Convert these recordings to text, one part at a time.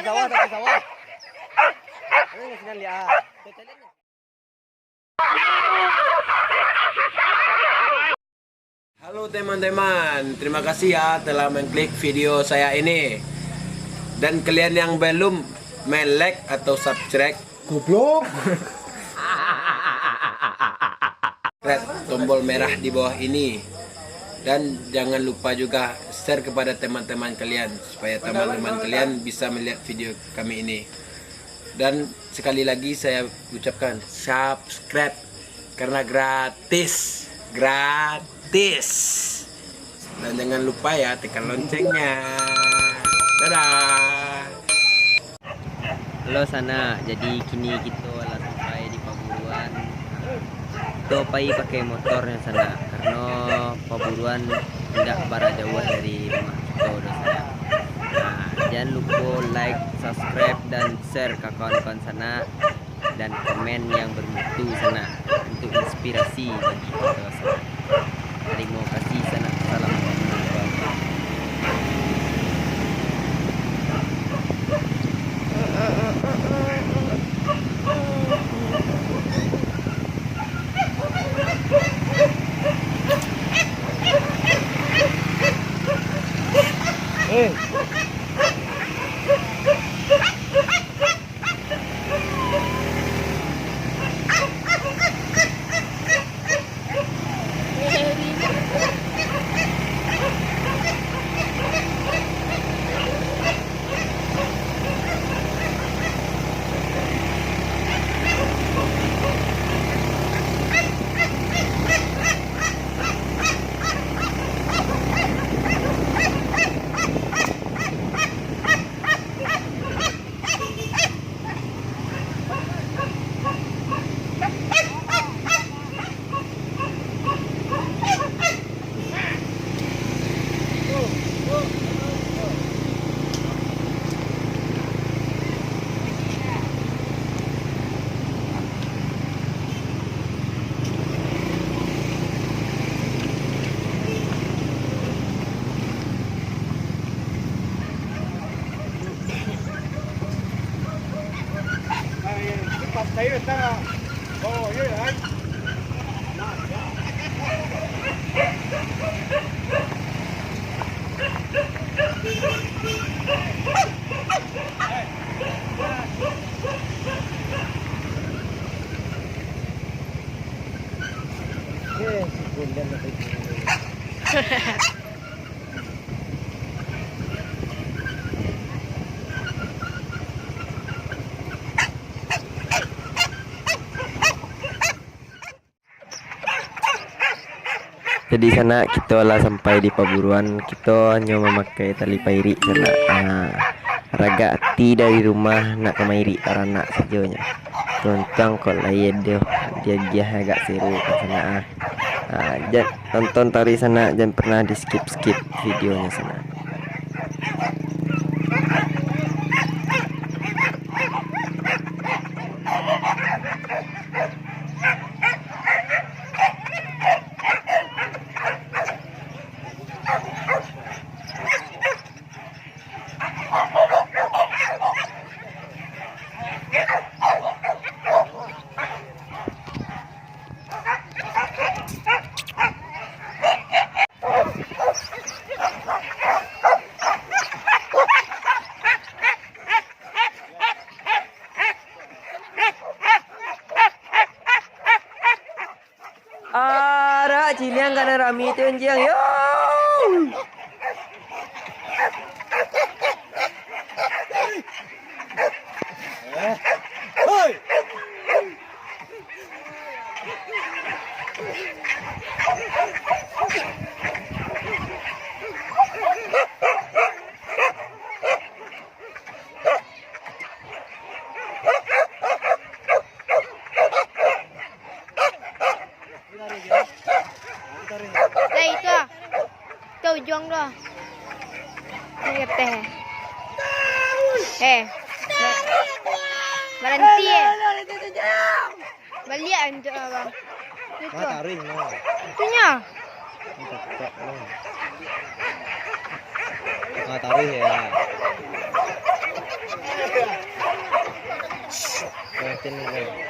sawah, tapi sawah. Ini nggak sinyal lihat. Halo teman-teman, terima kasih ya telah mengklik video saya ini. Dan kalian yang belum like atau subscribe, goblok. Klik tombol merah di bawah ini. Dan jangan lupa juga share kepada teman-teman kalian supaya teman-teman kalian bisa melihat video kami ini. Dan sekali lagi saya ucapkan subscribe karena gratis. Dan jangan lupa ya tekan loncengnya. Dadah. Halo sana, jadi kini kita lah sampai di Paburuan. Kita pakai motornya sana karena Paburuan tidak bara jauh dari rumah kita udah sana. Nah, jangan lupa like, subscribe dan share ke kawan-kawan sana dan komen yang bermutu sana untuk inspirasi bagi kita sana. Terima kasih sana. Salam. Jadi sana kita lah sampai di Paburuan, kita hanya memakai tali pairi sana. Raga hati dari rumah nak ke mairi tarana sejauhnya. Tonton kok lain dia agak seru ke sana. Jangan tonton tari sana, jangan pernah di skip videonya sana. Ara ciliang kana rami itu anjing yo. Hoi. Đây itu, tuh ujung doh. Ini teh. Berhenti. Balik untuk abang. Itu. Tarik no. Itunya. Tarik ya. ikutin aja.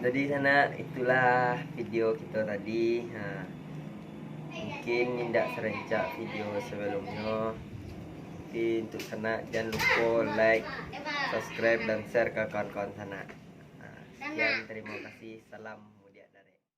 Jadi sana itulah video kita tadi. Mungkin tidak serencak video sebelumnya. Tapi untuk sana jangan lupa like, subscribe dan share ke kawan-kawan sana. Sekian, terima kasih. Salam.